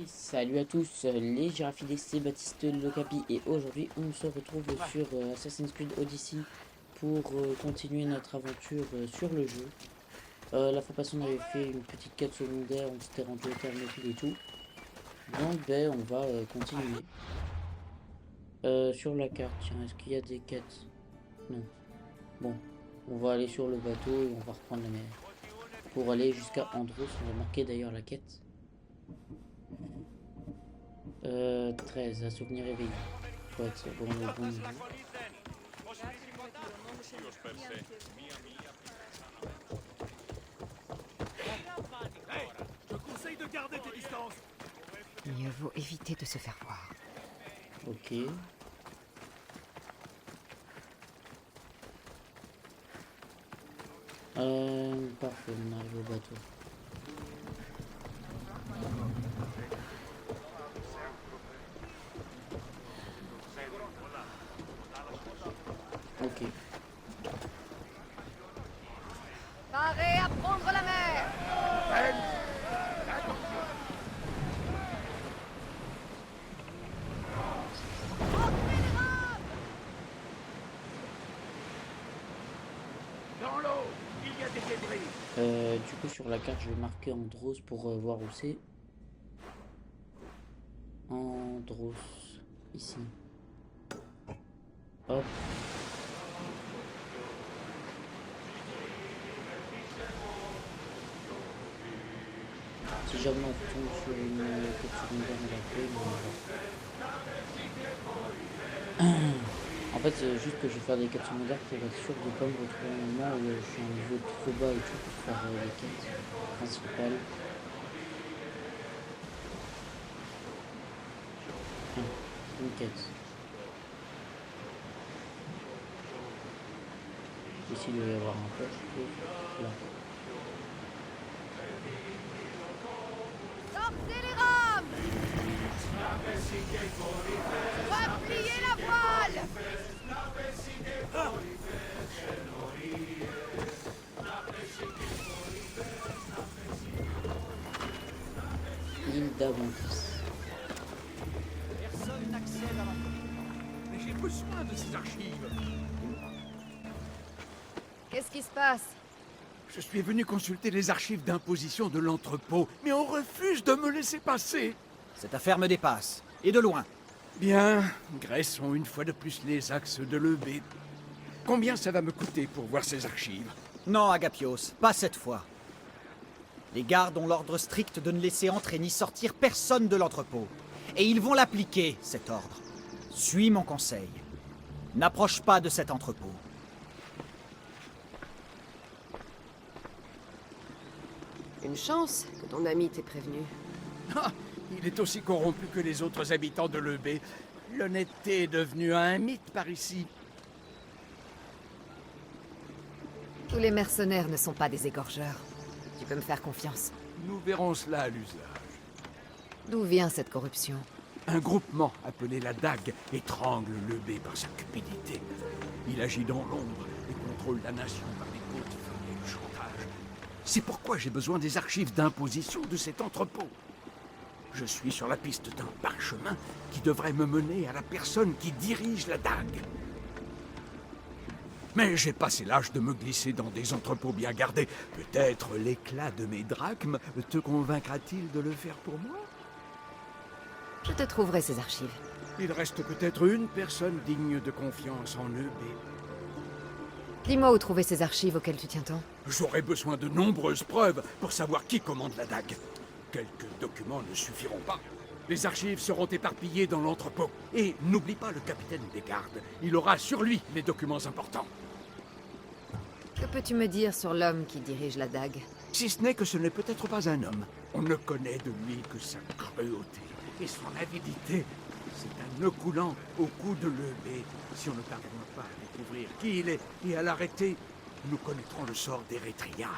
Salut à tous, les Giraffidés, c'est Baptiste Locapi et aujourd'hui on se retrouve sur Assassin's Creed Odyssey pour continuer notre aventure sur le jeu. La fois passée on avait fait une petite quête secondaire, on s'était rendu au terme et tout. Donc ben on va continuer. Sur la carte, tiens, est-ce qu'il y a des quêtes? Non. Bon, on va aller sur le bateau et on va reprendre la mer. Pour aller jusqu'à Andros, on va marquer d'ailleurs la quête. 13, à souvenir éveillé. Faut être bon, le bon niveau. Je conseille de garder tes distances. Mieux vaut éviter de se faire voir. Ok. Parfait, on arrive au bateau. Ok. Parez à prendre la mer! Dans l'eau, il y a des débris. Du coup, sur la carte, je vais marquer Andros pour voir où c'est. Andros. Ici. Hop. Si jamais on tombe sur une quête secondaire, on va faire, En fait, c'est juste que je vais faire des quêtes secondaires pour être sûr de ne pas me retrouver à un moment où je suis à un niveau trop bas et tout pour faire les quêtes principales. Une quête. Ici, il doit y avoir un poche. Là. Sortez les rames! Repliez la voile! Île d'Avantis. Personne n'accède à ma... Mais j'ai besoin de ces archives. Qu'est-ce qui se passe? Je suis venu consulter les archives d'imposition de l'entrepôt, mais on refuse de me laisser passer. Cette affaire me dépasse, et de loin. Bien, graissons une fois de plus les axes de l'EB. Combien ça va me coûter pour voir ces archives? Non, Agapios, pas cette fois. Les gardes ont l'ordre strict de ne laisser entrer ni sortir personne de l'entrepôt. Et ils vont l'appliquer, cet ordre. Suis mon conseil. N'approche pas de cet entrepôt. Une chance que ton ami t'ait prévenu. Ah, il est aussi corrompu que les autres habitants de l'EB. L'honnêteté est devenue un mythe par ici. Tous les mercenaires ne sont pas des égorgeurs. Tu peux me faire confiance. Nous verrons cela à l'usage. D'où vient cette corruption? Un groupement appelé la Dague étrangle l'EB par sa cupidité. Il agit dans l'ombre et contrôle la nation par des comptes et le chantage. C'est pourquoi j'ai besoin des archives d'imposition de cet entrepôt. Je suis sur la piste d'un parchemin qui devrait me mener à la personne qui dirige la Dague. Mais j'ai passé l'âge de me glisser dans des entrepôts bien gardés. Peut-être l'éclat de mes drachmes te convaincra-t-il de le faire pour moi? Je te trouverai ces archives. Il reste peut-être une personne digne de confiance en EB. Dis-moi où trouver ces archives auxquelles tu tiens tant. J'aurai besoin de nombreuses preuves pour savoir qui commande la Dague. Quelques documents ne suffiront pas. Les archives seront éparpillées dans l'entrepôt. Et n'oublie pas le capitaine des gardes. Il aura sur lui les documents importants. Que peux-tu me dire sur l'homme qui dirige la Dague? Si ce n'est que ce n'est peut-être pas un homme. On ne connaît de lui que sa cruauté et son avidité. C'est un nœud coulant au cou de l'EB. Si on ne parvient pas à découvrir qui il est et à l'arrêter, nous connaîtrons le sort d'Eretria.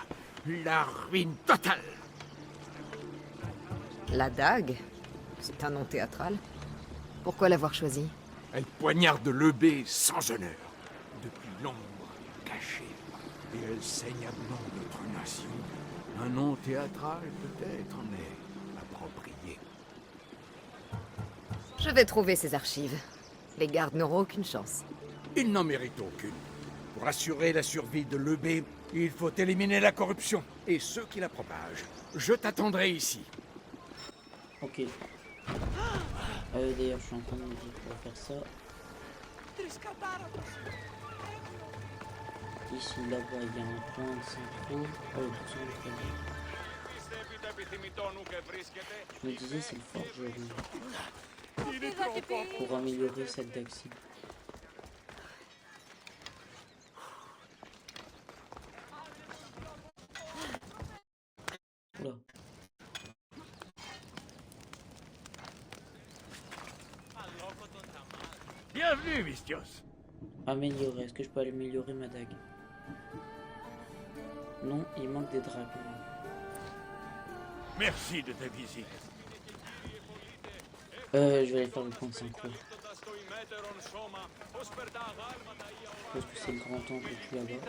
La ruine totale. La Dague? C'est un nom théâtral. Pourquoi l'avoir choisi? Elle poignarde l'EB sans honneur, depuis l'ombre, cachée. Et elle saigne à blanc notre nation. Un nom théâtral peut-être, mais approprié. Je vais trouver ces archives. Les gardes n'auront aucune chance. Ils n'en méritent aucune. Pour assurer la survie de l'EB, il faut éliminer la corruption et ceux qui la propagent. Je t'attendrai ici. Ok. D'ailleurs, je suis en train de me dire qu'on va faire ça. Ici, là-bas, il y a un point de synchro. Oh, tout ça, je me disais, c'est le forgeron. Pour améliorer cette daxi. Oula. Bienvenue, Mistios. Améliorer. Est-ce que je peux améliorer ma dague? Non, il manque des dragons. Merci de ta visite. Je vais aller faire le point de synchro. Je pense que c'est le grand temple tout là-bas.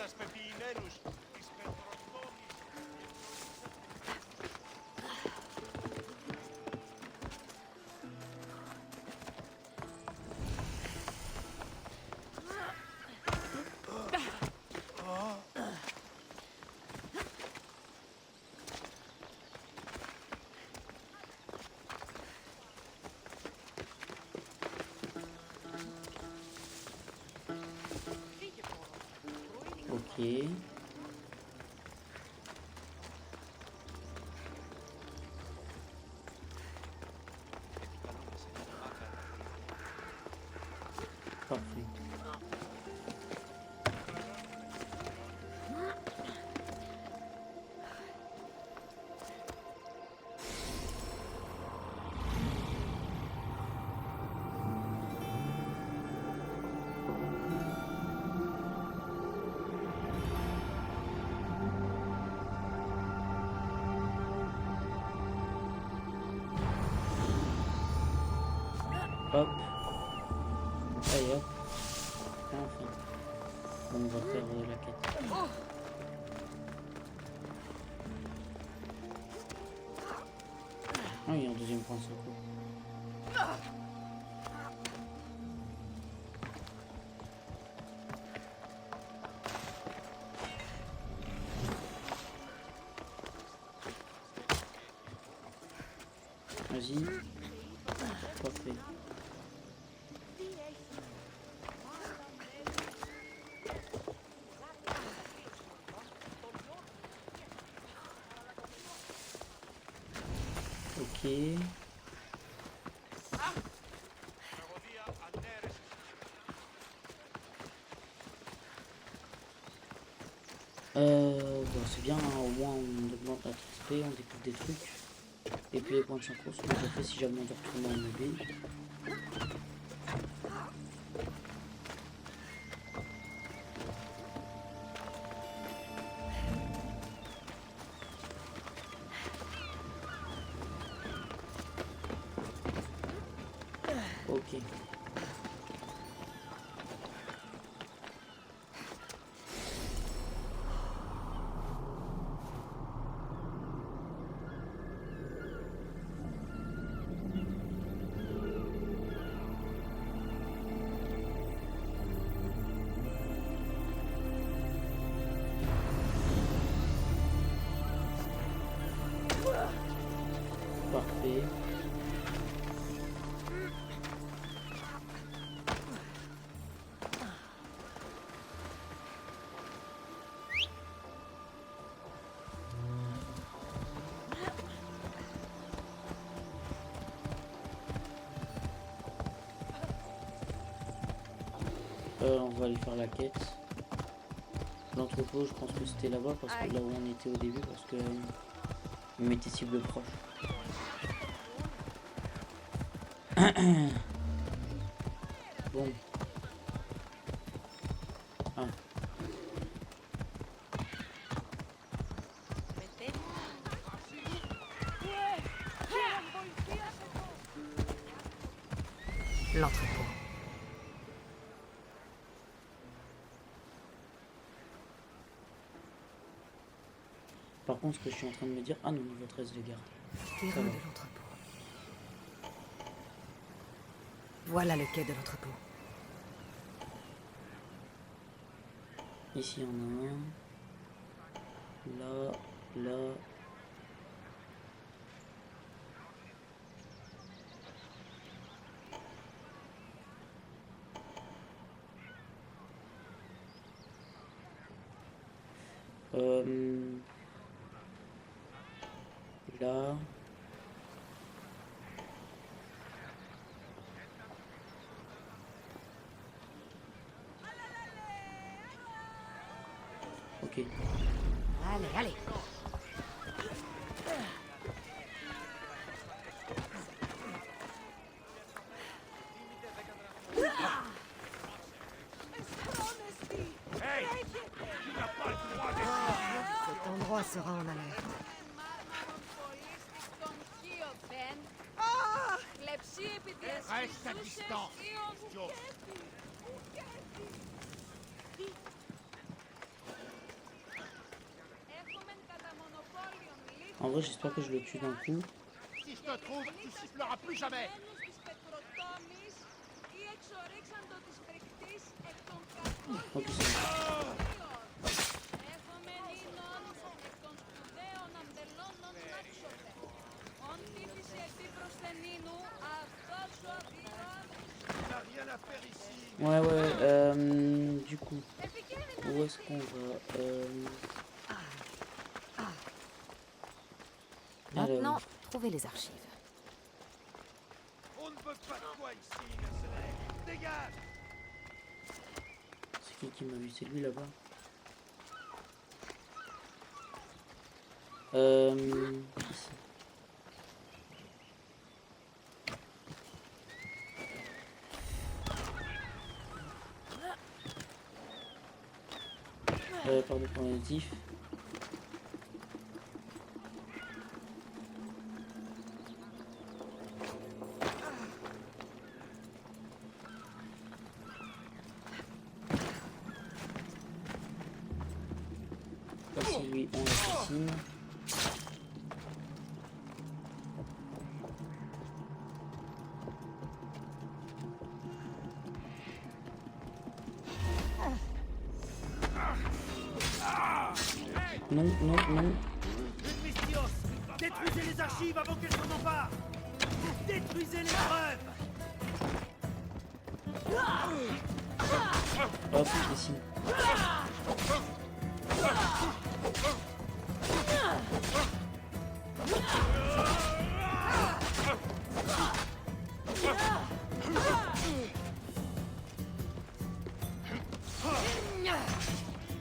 Ok. Parfait. Hop. Allez hop. Et enfin. Bon, on va faire la quête. Ah, il y a un deuxième point de secours. Vas-y. Parfait. Ok. Bon, c'est bien, hein, au moins on augmente notre XP, on découvre des trucs. Et puis les points de synchro sont déjà faits si jamais on doit retourner en EB. Ok. Parfait. On va aller faire la quête. L'entrepôt, je pense que c'était là-bas parce que là où on était au début, parce que il mettait cible proche. Bon. Ah. L'entrepôt. Par contre, ce que je suis en train de me dire... Ah non, niveau 13, les gardes. Terrain de l'entrepôt. Voilà le quai de l'entrepôt. Ici, il y en a un. Là, là. Là. Ok. Allez, allez. Cet endroit sera en alerte. Reste à distance. En vrai, j'espère que je le tue d'un coup. Si je te trouve, tu siffleras plus jamais. Ok, c'est bon. Ouais, du coup, où est-ce qu'on va Maintenant, trouvez les archives. On ne veut pas de toi ici, mercenaire. Dégage. C'est qui m'a vu? C'est lui là-bas. Ici. Pardon pour l'indice. Si lui on l'assassine. Non, non, non. Mystios, détruisez les archives avant qu'elles s'en emparent. Détruisez les preuves. Hop, ici.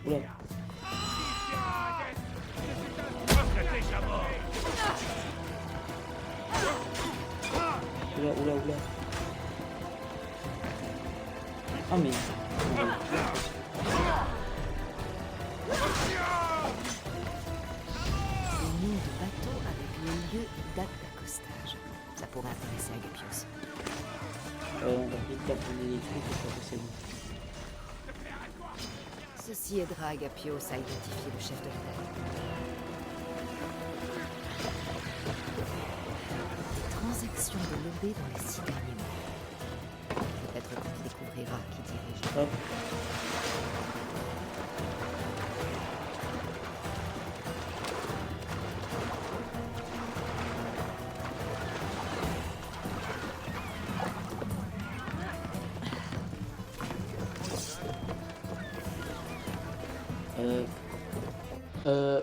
Oula. Oula, oula, oula. Ah mais... Une ligne de bateau avec le lieu et date d'accostage. Ça pourrait intéresser Agapios. on va vite abandonner les trucs et faire que c'est bon. Ceci aidera Agapios à identifier le chef de l'attaque. Les transactions de Lobé dans les 6 derniers mois. Peut-être qu'on découvrira qui dirige. Hop.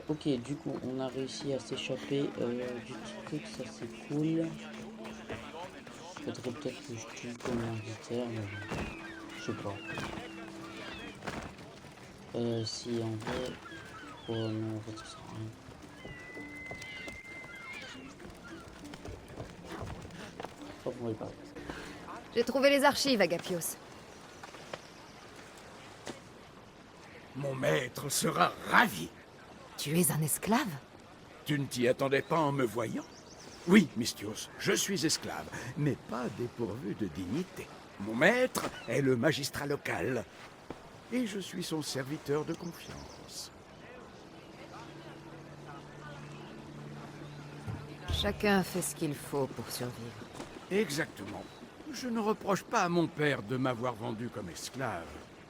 Ok, du coup, on a réussi à s'échapper du truc, ça c'est cool. Faudrait peut-être que je tue le commanditaire, mais bon, je sais pas. Si en vrai... Oh non, en fait ça sert à rien. Hop, on va y parler. J'ai trouvé les archives, Agapios. Mon maître sera ravi. Tu es un esclave? Tu ne t'y attendais pas en me voyant? Oui, Mystios, je suis esclave, mais pas dépourvu de dignité. Mon maître est le magistrat local, et je suis son serviteur de confiance. Chacun fait ce qu'il faut pour survivre. Exactement. Je ne reproche pas à mon père de m'avoir vendu comme esclave.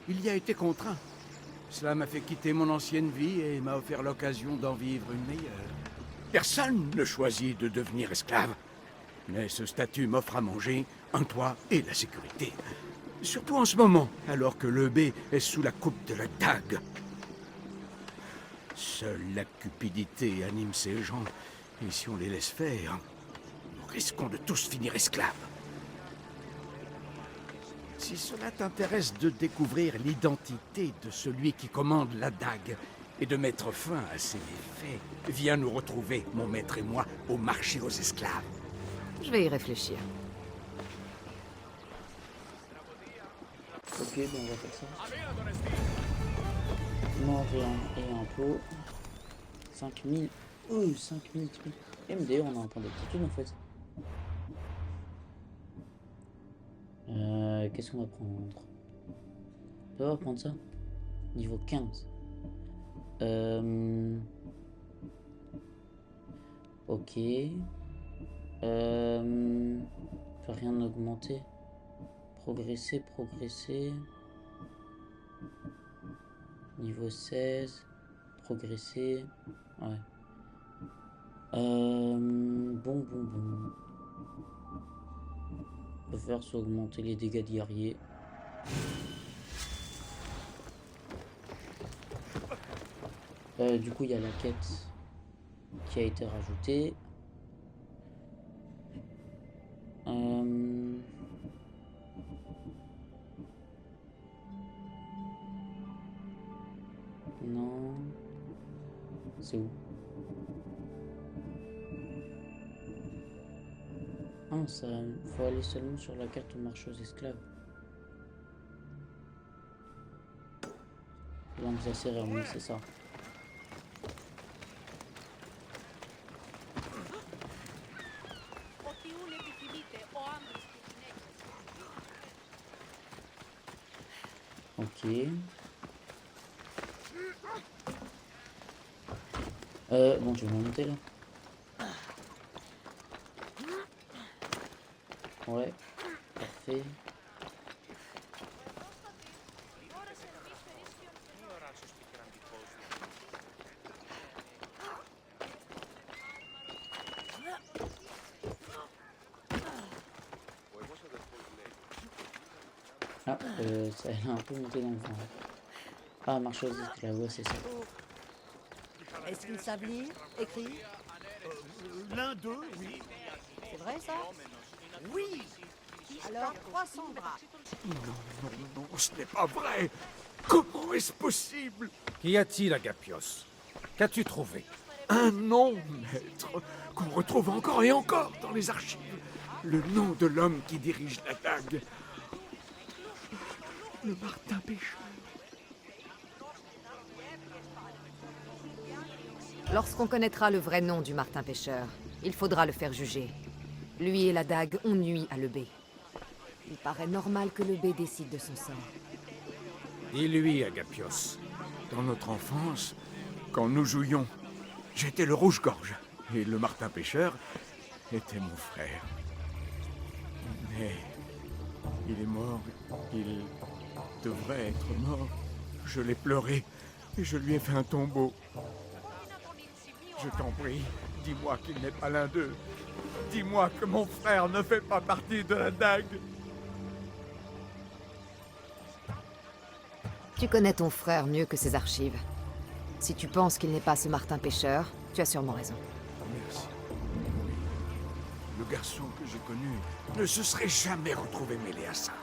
Il y a été contraint. Cela m'a fait quitter mon ancienne vie et m'a offert l'occasion d'en vivre une meilleure. Personne ne choisit de devenir esclave. Mais ce statut m'offre à manger, un toit et la sécurité. Surtout en ce moment, alors que le B est sous la coupe de la dague. Seule la cupidité anime ces gens, et si on les laisse faire, nous risquons de tous finir esclaves. Si cela t'intéresse de découvrir l'identité de celui qui commande la dague et de mettre fin à ses méfaits, viens nous retrouver, mon maître et moi, au marché aux esclaves. Je vais y réfléchir. Ok, bon, on va faire ça. Mort et un pot. 5000. 5000 trucs. MD, on a un point d'aptitude en fait. Qu'est-ce qu'on va prendre? On peut pas prendre ça. Niveau 15. Ok. Peut rien augmenter. Progresser. Niveau 16. Progresser. Ouais. Bon. On peut faire soit augmenter les dégâts de guerrier. Du coup, il y a la quête qui a été rajoutée. Non. C'est où? Ah, ça, faut aller seulement sur la carte au marché aux esclaves. Langue de la cérémonie, c'est ça. Ok. Bon, je vais monter là. Ouais, parfait. Ah, ça elle a un peu monté dans le vent. Ah, marche aux esclaves, ouais, c'est ça. Est-ce qu'ils savent lire, écrire? L'un d'eux, oui. C'est vrai ça? Oui. Alors 300 bras. Non, ce n'est pas vrai. Comment est-ce possible? Qu'y a-t-il, Agapios? Qu'as-tu trouvé? Un nom, maître, qu'on retrouve encore et encore dans les archives. Le nom de l'homme qui dirige la dague. Le Martin Pêcheur. Lorsqu'on connaîtra le vrai nom du Martin Pêcheur, il faudra le faire juger. Lui et la dague ont nui à Lebé. Il paraît normal que Lebé décide de son sort. Dis-lui, Agapios. Dans notre enfance, quand nous jouions, j'étais le rouge-gorge et le Martin Pêcheur était mon frère. Mais il est mort, il devrait être mort. Je l'ai pleuré et je lui ai fait un tombeau. Je t'en prie, dis-moi qu'il n'est pas l'un d'eux. Dis-moi que mon frère ne fait pas partie de la dague. Tu connais ton frère mieux que ses archives. Si tu penses qu'il n'est pas ce Martin Pêcheur, tu as sûrement raison. Merci. Oui. Le garçon que j'ai connu ne se serait jamais retrouvé mêlé à ça.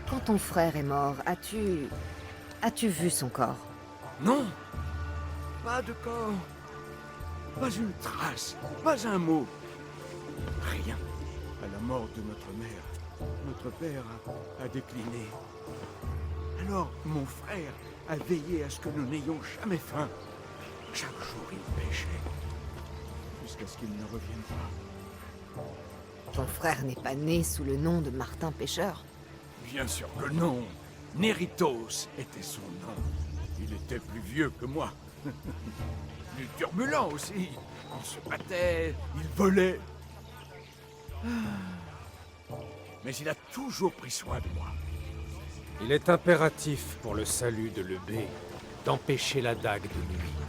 Quand ton frère est mort, as-tu vu son corps? Non, pas de corps, pas une trace, pas un mot. Rien. À la mort de notre mère, notre père a décliné. Alors, mon frère a veillé à ce que nous n'ayons jamais faim. Chaque jour, il pêchait, jusqu'à ce qu'il ne revienne pas. Ton frère n'est pas né sous le nom de Martin Pêcheur? Bien sûr que non. Néritos était son nom. Il était plus vieux que moi. Plus turbulent aussi. Il se battait, il volait. mais il a toujours pris soin de moi. Il est impératif pour le salut de l'Eubée d'empêcher la dague de nuire.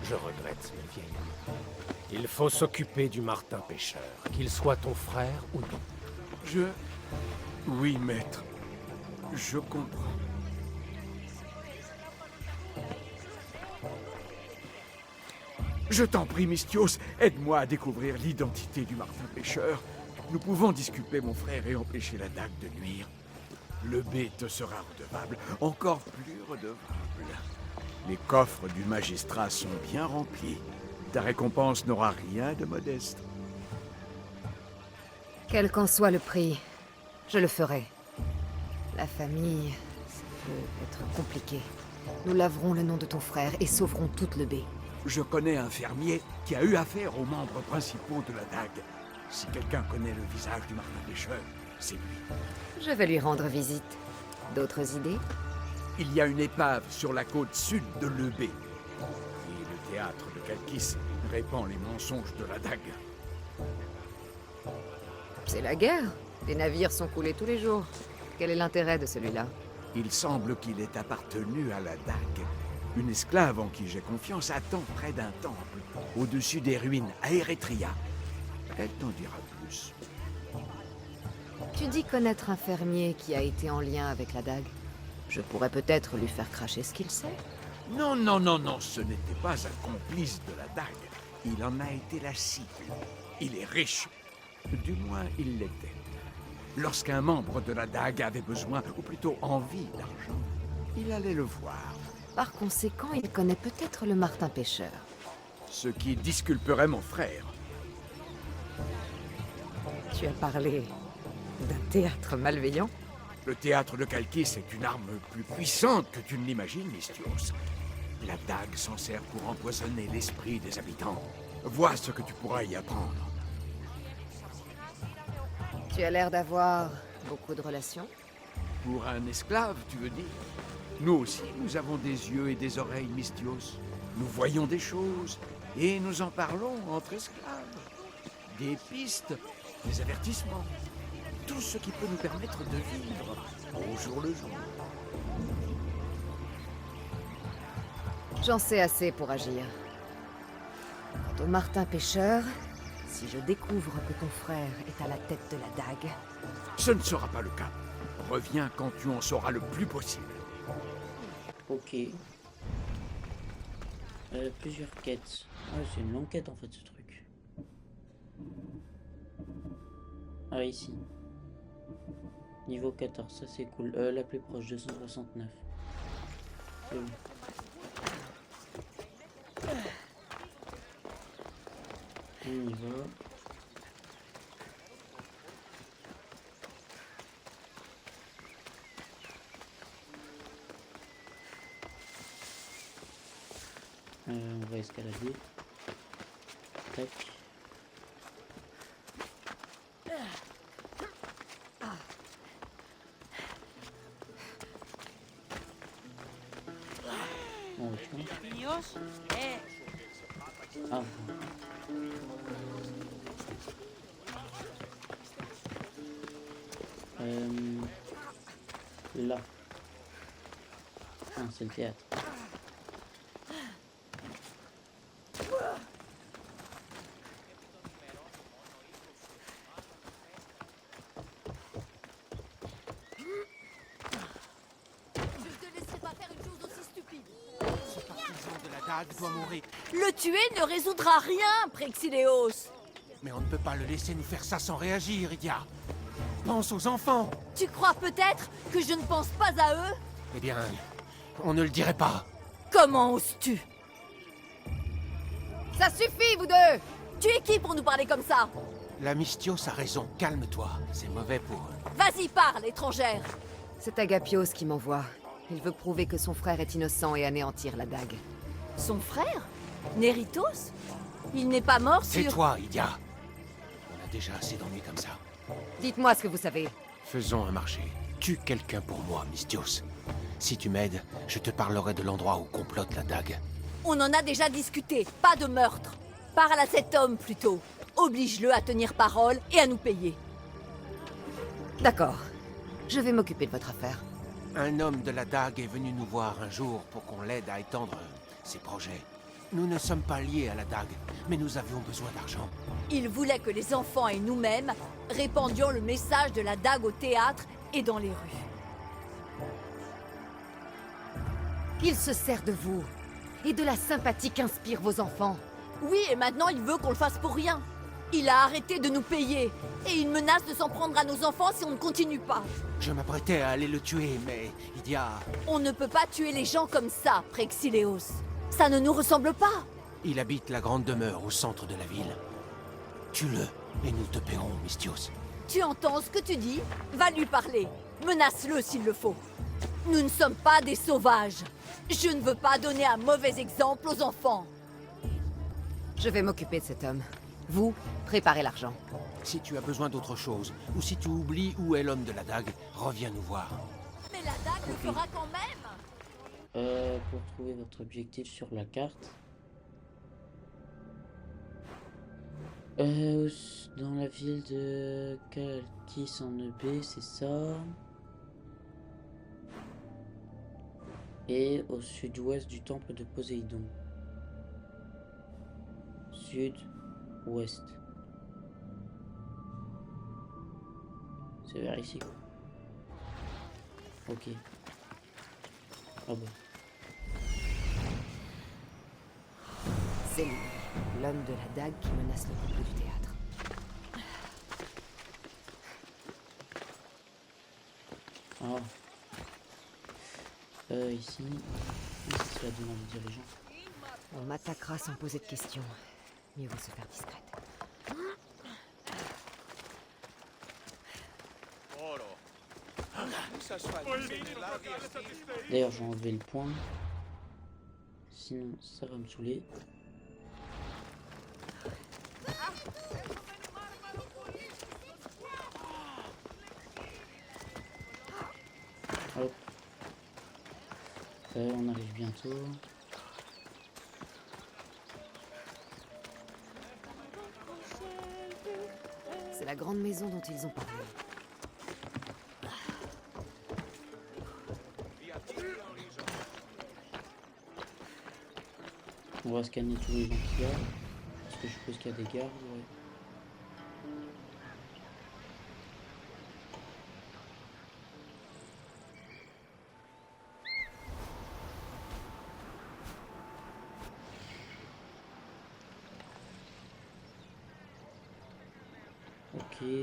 Je regrette, mes vieilles. Il faut s'occuper du Martin Pêcheur, qu'il soit ton frère ou non. Oui, maître. Je comprends. Je t'en prie, Mystios, aide-moi à découvrir l'identité du Martin Pêcheur. Nous pouvons disculper mon frère et empêcher la dague de nuire. L'Eubée te sera redevable, encore plus redevable. Les coffres du magistrat sont bien remplis. Ta récompense n'aura rien de modeste. Quel qu'en soit le prix, je le ferai. La famille, ça peut être compliqué. Nous laverons le nom de ton frère et sauverons toute le baie. Je connais un fermier qui a eu affaire aux membres principaux de la dague. Si quelqu'un connaît le visage du Martin Pêcheur, c'est lui. Je vais lui rendre visite. D'autres idées? Il y a une épave sur la côte sud de l'Eubée. Et le théâtre de Kalkis répand les mensonges de la dague. C'est la guerre. Des navires sont coulés tous les jours. Quel est l'intérêt de celui-là? Il semble qu'il ait appartenu à la dague. Une esclave en qui j'ai confiance attend près d'un temple, au-dessus des ruines, à Eretria. Elle t'en dira plus. Tu dis connaître un fermier qui a été en lien avec la dague. Je pourrais peut-être lui faire cracher ce qu'il sait. Non, non, non, non, ce n'était pas un complice de la dague. Il en a été la cible. Il est riche. Du moins, il l'était. Lorsqu'un membre de la dague avait besoin, ou plutôt envie d'argent, il allait le voir. Par conséquent, il connaît peut-être le Martin Pêcheur. Ce qui disculperait mon frère. Tu as parlé d'un théâtre malveillant? Le théâtre de Kalkis est une arme plus puissante que tu ne l'imagines, Mystios. La dague s'en sert pour empoisonner l'esprit des habitants. Vois ce que tu pourras y apprendre. Tu as l'air d'avoir beaucoup de relations. Pour un esclave, tu veux dire? Nous aussi, nous avons des yeux et des oreilles, Mystios. Nous voyons des choses, et nous en parlons entre esclaves. Des pistes, des avertissements. Tout ce qui peut nous permettre de vivre au jour le jour. J'en sais assez pour agir. Quant au Martin Pêcheur, si je découvre que ton frère est à la tête de la dague... Ce ne sera pas le cas. Reviens quand tu en sauras le plus possible. Ok. Plusieurs quêtes. Ah, c'est une longue quête en fait ce truc. Ah ici. Niveau 14, ça c'est cool. La plus proche, 269. C'est bon. On y va. On va escalader. Tac. On retourne. Ah. Là. Ah, c'est le théâtre. Doit mourir. Le tuer ne résoudra rien, Prexileos. Mais on ne peut pas le laisser nous faire ça sans réagir, Idia. Pense aux enfants. Tu crois peut-être que je ne pense pas à eux? Eh bien, on ne le dirait pas. Comment oses-tu? Ça suffit, vous deux! Tu es qui pour nous parler comme ça? La Mystios a raison, calme-toi. C'est mauvais pour eux. Vas-y, parle, étrangère. C'est Agapios qui m'envoie. Il veut prouver que son frère est innocent et anéantir la dague. Son frère? Néritos? Il n'est pas mort sur... Tais-toi, Idia. On a déjà assez d'ennuis comme ça. Dites-moi ce que vous savez. Faisons un marché. Tue quelqu'un pour moi, Mystios. Si tu m'aides, je te parlerai de l'endroit où complote la dague. On en a déjà discuté, pas de meurtre. Parle à cet homme, plutôt. Oblige-le à tenir parole et à nous payer. D'accord. Je vais m'occuper de votre affaire. Un homme de la dague est venu nous voir un jour pour qu'on l'aide à étendre ses projets. Nous ne sommes pas liés à la dague, mais nous avions besoin d'argent. Il voulait que les enfants et nous-mêmes répandions le message de la dague au théâtre et dans les rues. Il se sert de vous. Et de la sympathie qu'inspirent vos enfants. Oui, et maintenant il veut qu'on le fasse pour rien. Il a arrêté de nous payer. Et il menace de s'en prendre à nos enfants si on ne continue pas. Je m'apprêtais à aller le tuer, mais il y a... On ne peut pas tuer les gens comme ça, Prexileos. Ça ne nous ressemble pas. Il habite la grande demeure au centre de la ville. Tue-le, et nous te paierons, Mystios. Tu entends ce que tu dis? Va lui parler. Menace-le s'il le faut. Nous ne sommes pas des sauvages. Je ne veux pas donner un mauvais exemple aux enfants. Je vais m'occuper de cet homme. Vous, préparez l'argent. Si tu as besoin d'autre chose, ou si tu oublies où est l'homme de la dague, reviens nous voir. Mais la dague le fera quand même. Pour trouver votre objectif sur la carte. Dans la ville de Kalkis en EB, c'est ça. Et au sud-ouest du temple de Poséidon. Sud-ouest. C'est vers ici quoi. Ok. Ah bon. C'est lui, l'homme de la dague qui menace le couple du théâtre. Ah. Ici. C'est la demande du dirigeant. On m'attaquera sans poser de questions. Mieux vaut se faire discrète. D'ailleurs, j'ai enlevé le point. Sinon, ça va me saouler. Hop. On arrive bientôt. C'est la grande maison dont ils ont parlé. On va scanner tous les gens qu'il y a. Parce que je suppose qu'il y a des gardes, ouais. Ok. Je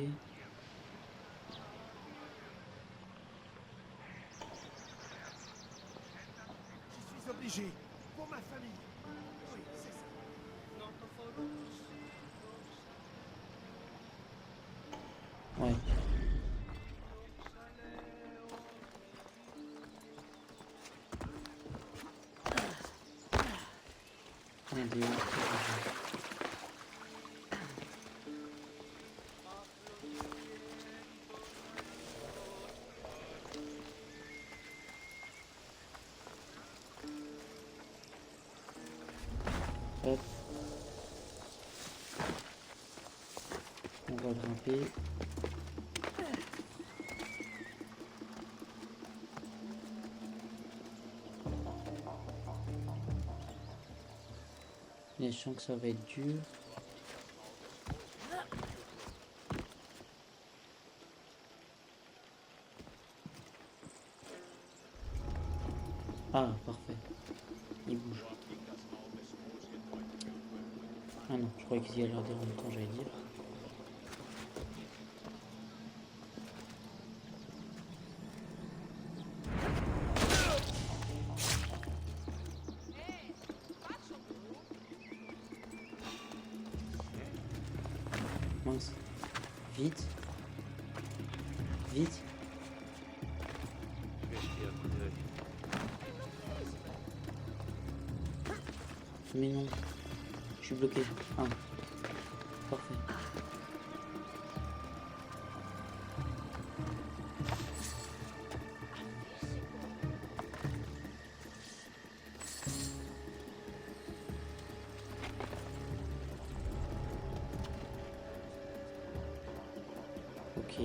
suis obligé. Pour ma famille. Oui, c'est ça. Ouais. Allez, hop. On va grimper. Je sens que ça va être dur. Ah, parfait. Il bouge. Ah non, je croyais qu'il y allait en même temps, j'allais dire. Mince. Vite. Vite. Mais non. Je suis bloqué. Ah. Parfait. Ok.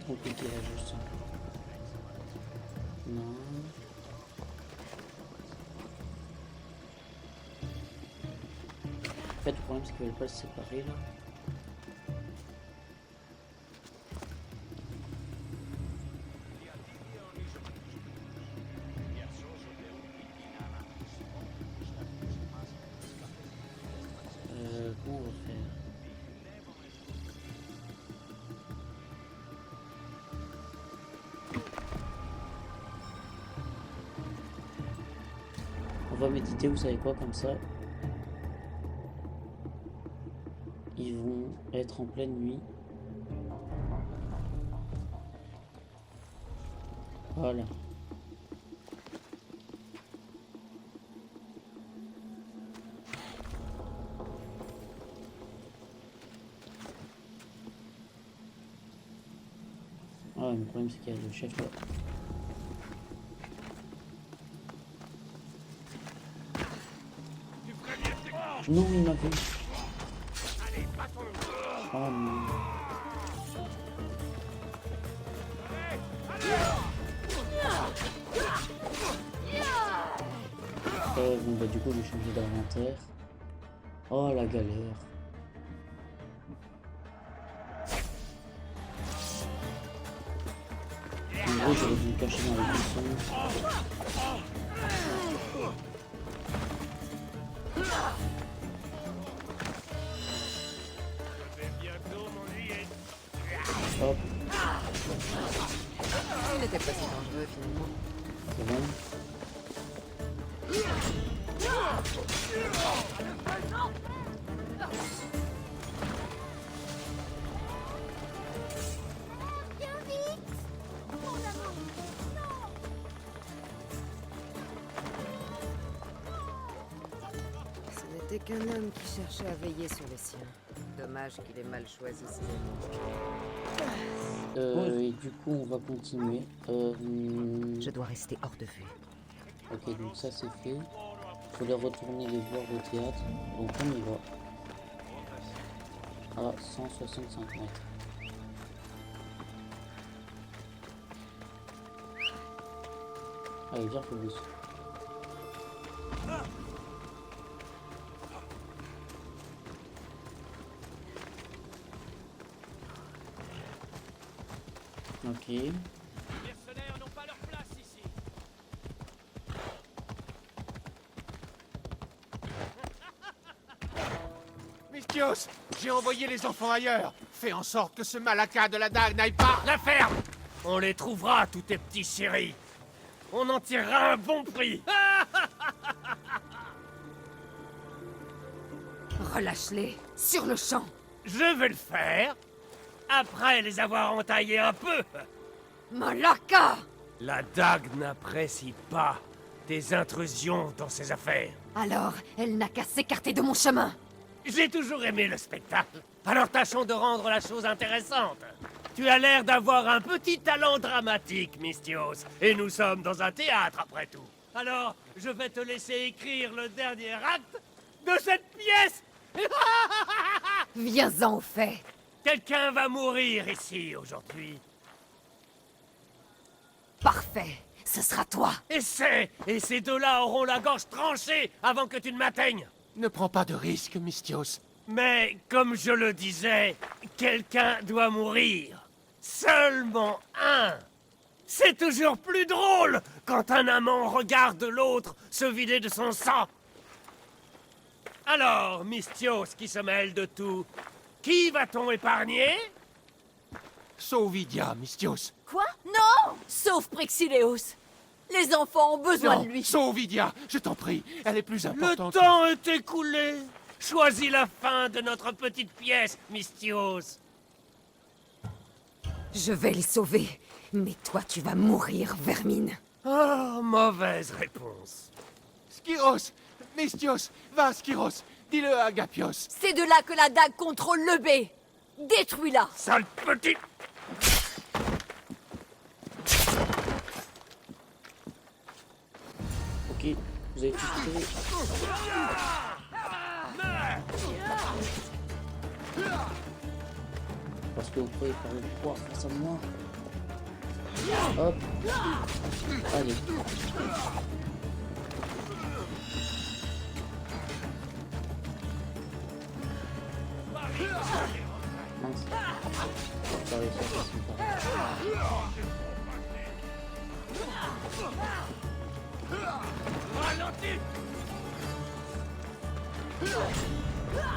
compliqué là, je sens. Non. En fait, le problème, c'est qu'ils veulent pas se séparer là. Comment on va faire? On va méditer, vous savez quoi, comme ça. Ils vont être en pleine nuit. Voilà. Ah, le problème c'est qu'il y a le chef là. Non, il m'a vu. Oh non. Bon bah du coup j'ai changé d'inventaire. Oh la galère. En gros j'aurais dû me cacher dans les buissons. Hop, Il n'était pas si dangereux finalement. c'est bon. Ce n'était qu'un homme qui cherchait à veiller sur les siens. Dommage qu'il ait mal choisi ses ennemis. Et du coup on va continuer. Je dois rester hors de vue. Ok, donc ça c'est fait. Il fallait retourner les voir au théâtre. Donc on y va. À 165 mètres. Allez, viens Phobos. Ok. Mercenaires n'ont pas leur place ici. Mystios, j'ai envoyé les enfants ailleurs. Fais en sorte que ce malaka de la dague n'aille pas. La ferme! On les trouvera, tous tes petits chéris. On en tirera un bon prix. Relâche-les, sur le champ. Je vais le faire, après les avoir entaillés un peu. Malaka! La dague n'apprécie pas tes intrusions dans ses affaires. Alors, elle n'a qu'à s'écarter de mon chemin. J'ai toujours aimé le spectacle. Alors tâchons de rendre la chose intéressante. Tu as l'air d'avoir un petit talent dramatique, Mystios. Et nous sommes dans un théâtre, après tout. Alors, je vais te laisser écrire le dernier acte de cette pièce. Viens-en au fait. Quelqu'un va mourir ici, aujourd'hui. Parfait, ce sera toi. Et ces deux-là auront la gorge tranchée avant que tu ne m'atteignes. Ne prends pas de risques, Mystios. Mais, comme je le disais, quelqu'un doit mourir. Seulement un. C'est toujours plus drôle quand un amant regarde l'autre se vider de son sang. Alors, Mystios qui se mêle de tout, qui va-t-on épargner? Sauvidia, Mystios. Quoi? Non! Sauf Prexileos. Les enfants ont besoin Non, de lui. Sauvidia, je t'en prie. Elle est plus Le importante. temps est écoulé. Choisis la fin de notre petite pièce, Mystios. Je vais les sauver, mais toi tu vas mourir, vermine. Oh, mauvaise réponse. Skyros, Mystios, va Skyros. Dis-le à Agapios. C'est de là que la dague contrôle le B. Détruis-la. Sale petit... Ok, vous avez tout tiré. Parce que vous pouvez faire le poids face à moi. Hop. Allez. Mince. J'ai pas réussi à faire ce pas.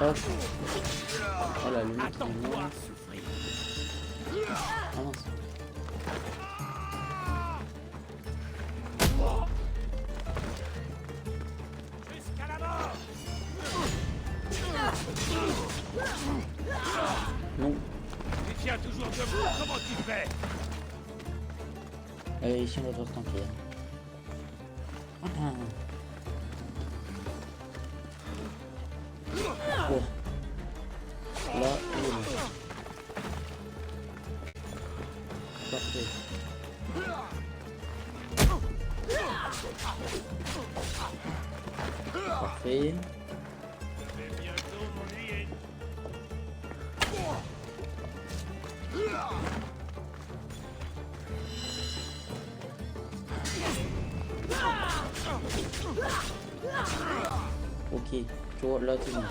Hop. Voilà, le mec il est mort. Ah mince. Jusqu'à la mort. Non. Tu tiens toujours debout, comment tu fais? Allez, ici on va se tanker. Ah. Oh. Là, il est bon. Parfait. Parfait. Je vais bientôt m'ennuyer. Ok, tu vois, là c'est bon.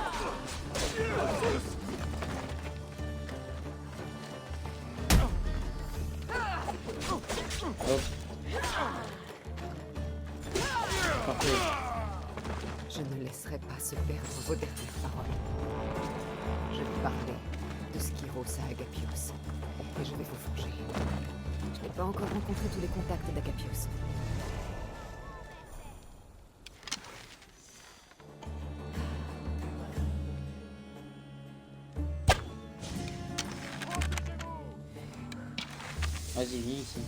Hop. Parfait. Je ne laisserai pas se perdre vos dernières paroles. Je vais parler de Skyros à Agapios. Et je vais vous forger. Je n'ai pas encore rencontré tous les contacts d'Agapios. Vas-y, viens ici.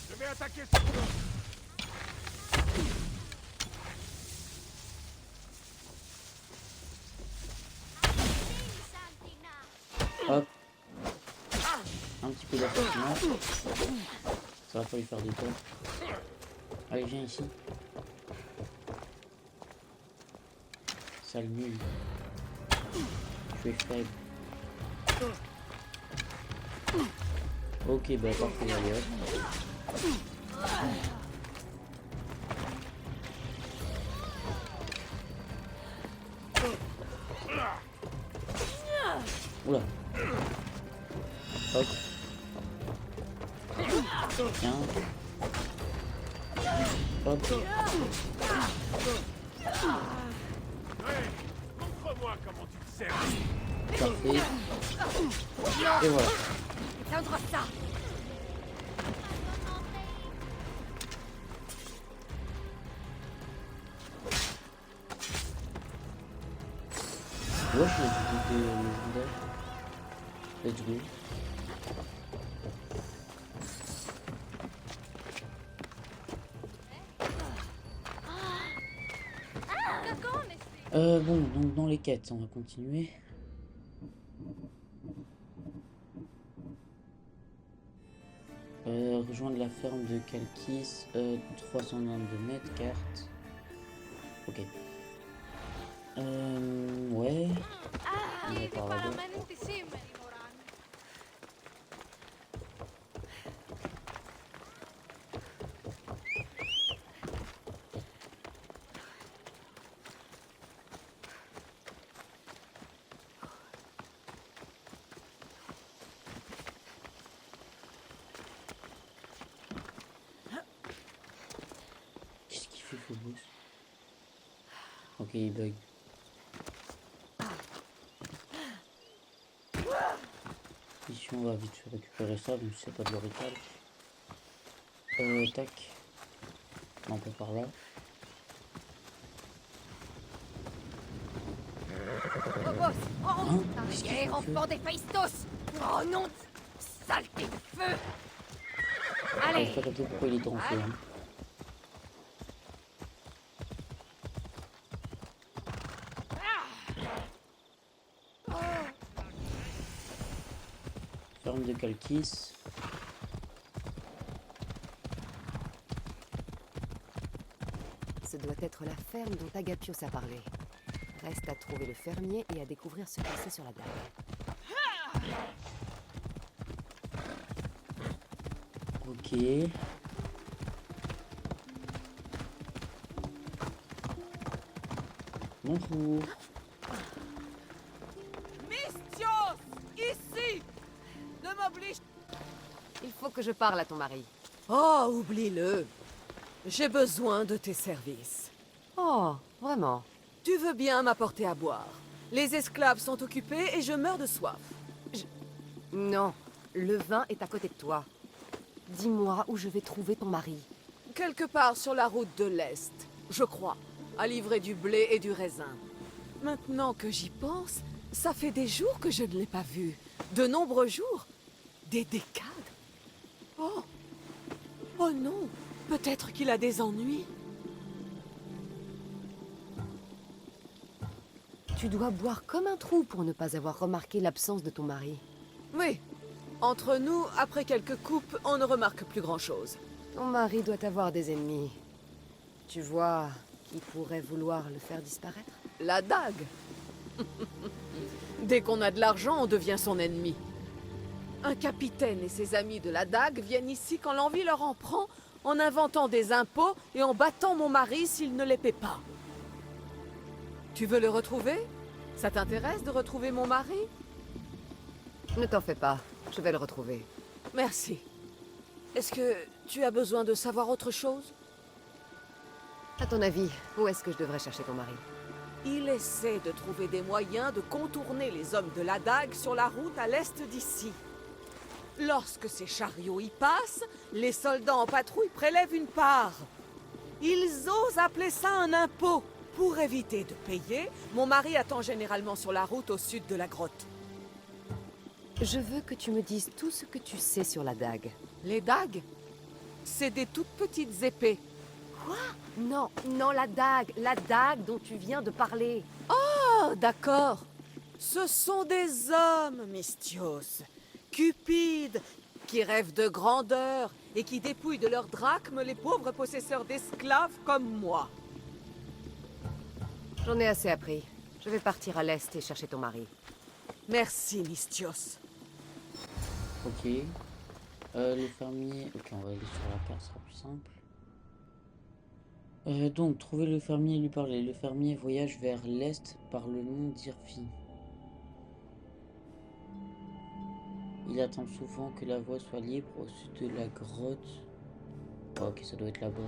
Je vais attaquer ce bloc. Hop. Un petit peu d'assassinat. Ça va pas lui faire du tort. Allez, viens ici. Sale nul. Tu es faible. Ok, bah parfait, allez hop. Oula. Hop. Tiens. Hop. Montre-moi comment tu te sers. Parfait. Et voilà. Éteindre ça. Ouais, je vais écouter légendaire. Let's go. Bon, donc dans les quêtes, on va continuer. Rejoindre la ferme de Kalkis, 322 mètres, carte. Ok. Ouais. On va par là-bas. Qu'est-ce qu'il fait, Phobos? Ok, il bug. Ici, on va vite récupérer ça, même si c'est pas de l'orital. Tac. On peut par là. Phobos, Hein? un Qu'est-ce qu'il guerrier fait? enfant des Phaistos. Oh non, saleté de feu. Allez. Je pas capté pourquoi il était en feu. Hein. ferme de Kalkis. Ce doit être la ferme dont Agapios a parlé. Reste à trouver le fermier et à découvrir ce qu'il sait sur la dague. Ok. Bonjour. Mysthios! Ici! Ne m'oblige... Il faut que je parle à ton mari. Oh, oublie-le. J'ai besoin de tes services. Oh, vraiment? Tu veux bien m'apporter à boire. Les esclaves sont occupés et je meurs de soif. Non, le vin est à côté de toi. Dis-moi où je vais trouver ton mari. Quelque part sur la route de l'Est, je crois, à livrer du blé et du raisin. Maintenant que j'y pense, ça fait des jours que je ne l'ai pas vu. De nombreux jours. Des décades. Oh. Oh non. Peut-être qu'il a des ennuis. Tu dois boire comme un trou pour ne pas avoir remarqué l'absence de ton mari. Oui. Entre nous, après quelques coupes, on ne remarque plus grand-chose. Ton mari doit avoir des ennemis. Tu vois qui pourrait vouloir le faire disparaître? La dague. Dès qu'on a de l'argent, on devient son ennemi. Un capitaine et ses amis de la dague viennent ici quand l'envie leur en prend, en inventant des impôts et en battant mon mari s'il ne les paie pas. Tu veux le retrouver? Ça t'intéresse de retrouver mon mari? Ne t'en fais pas, je vais le retrouver. Merci. Est-ce que tu as besoin de savoir autre chose? À ton avis, où est-ce que je devrais chercher ton mari? Il essaie de trouver des moyens de contourner les hommes de la dague sur la route à l'est d'ici. Lorsque ces chariots y passent, les soldats en patrouille prélèvent une part. Ils osent appeler ça un impôt. Pour éviter de payer, mon mari attend généralement sur la route au sud de la grotte. Je veux que tu me dises tout ce que tu sais sur la dague. Les dagues? C'est des toutes petites épées. Non, non, la dague dont tu viens de parler. Oh, d'accord. Ce sont des hommes, Mysthios. Cupides, qui rêvent de grandeur et qui dépouillent de leurs drachmes les pauvres possesseurs d'esclaves comme moi. J'en ai assez appris. Je vais partir à l'est et chercher ton mari. Merci, Mysthios. Ok. Le fermier... Ok, on va aller sur la carte, ce sera plus simple. Donc, trouver le fermier et lui parler. Le fermier voyage vers l'est par le mont d'Irfi. Il attend souvent que la voie soit libre au sud de la grotte. Oh, ok, ça doit être là-bas.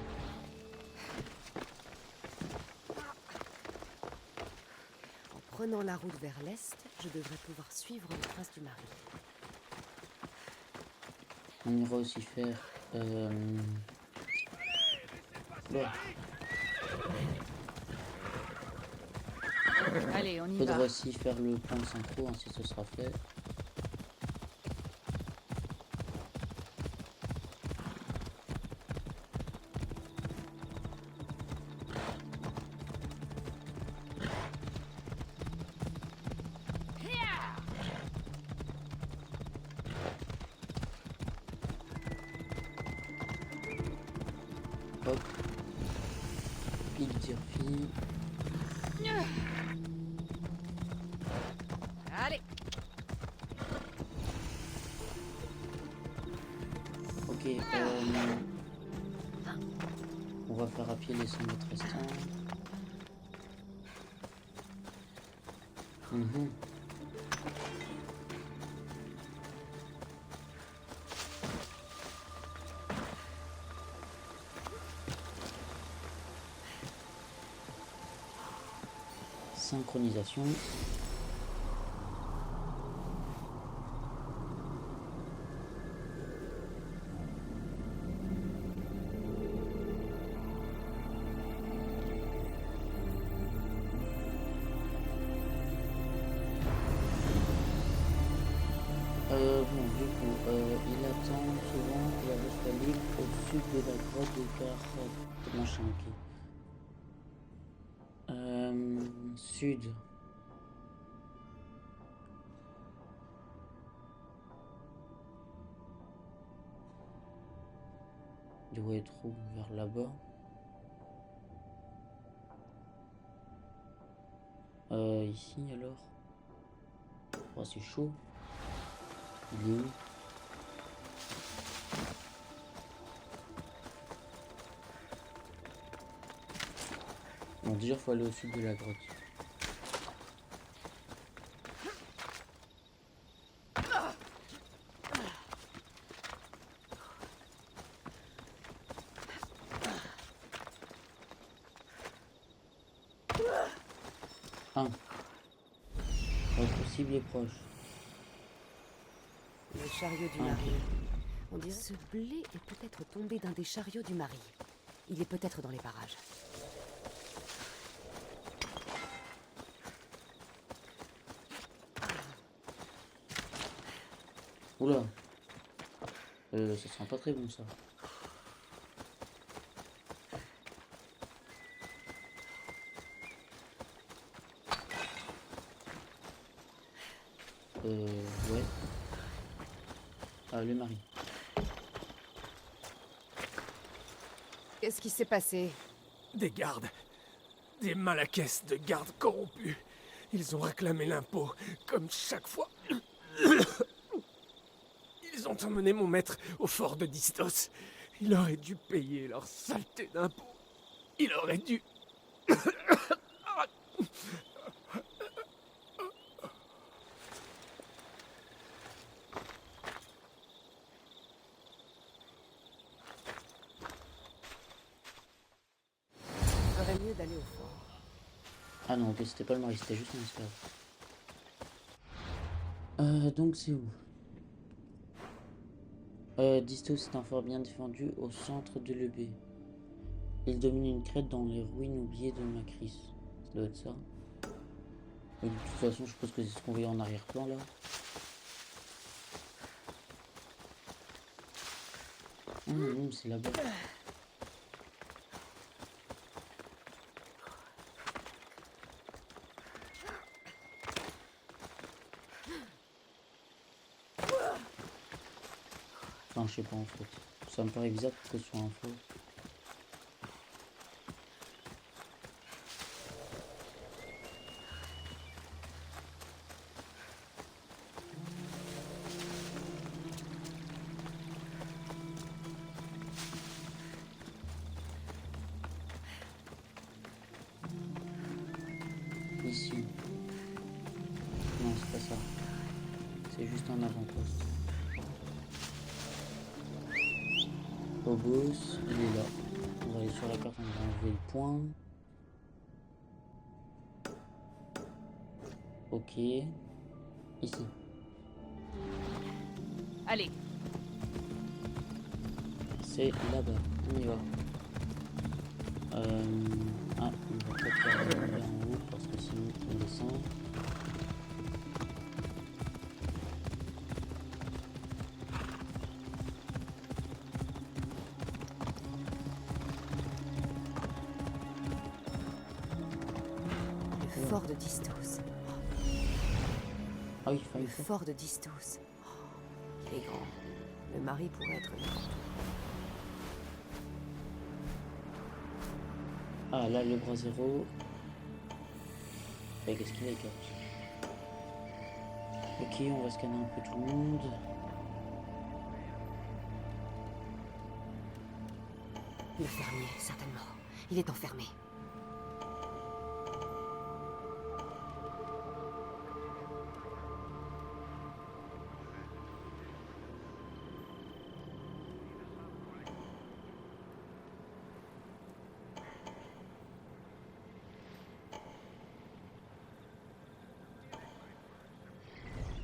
En prenant la route vers l'est, je devrais pouvoir suivre le prince du Marais. On ira aussi faire... Ouais. Allez, on y Faudra va. aussi faire le plan de synchro, ainsi ce sera fait. Hop. Pic d'Irfi. Allez! Ok, on va faire à pied les 100 mètres restants. Mhm. Synchronisation. Bon, du coup, il attend souvent que la voie soit libre au sud de la grotte de Gar... Machin, ok. Sud. Il doit être où? Vers là-bas. Ici alors. Oh, c'est chaud. Il est où? Bon, déjà, faut aller au sud de la grotte. Un. Votre cible est proche. Le chariot du Ah, mari. ok. On dirait ce blé est peut-être tombé d'un des chariots du mari. Il est peut-être dans les parages. Oula. Ça sent pas très bon ça. Ouais. Ah, le mari. Qu'est-ce qui s'est passé? Des gardes. Des malaquaises de gardes corrompus. Ils ont réclamé l'impôt, comme chaque fois. Ils ont emmené mon maître au fort de Distos. Il aurait dû payer leur saleté d'impôt. Il aurait dû... Il ferait mieux d'aller au fort. Ah non, ok, c'était pas le mari, c'était juste un esclave. Donc c'est où? Distos est un fort bien défendu au centre de l'EB. Il domine une crête dans les ruines oubliées de Macris. Ça doit être ça. Et de toute façon, je suppose que c'est ce qu'on voyait en arrière-plan là. Ah non, c'est là-bas. Enfin, je sais pas en fait. Ça me paraît bizarre que ce soit un faux. Ici. Non, c'est pas ça. C'est juste un avant-poste. Phobos, il est là. On va aller sur la carte, on va enlever le point. Ok. Ici. Allez, C'est là-bas. On y va. Ah, on va peut-être faire aller en haut parce que sinon on descend. le fort de Distos. Ah oui, il Le fallait faire. fort de Distos. Oh, il est grand. Le mari pourrait être là. Ah là, le bras zéro. Et qu'est-ce qu'il a, Cap? Ok, on va scanner un peu tout le monde. Le fermier, certainement. Il est enfermé.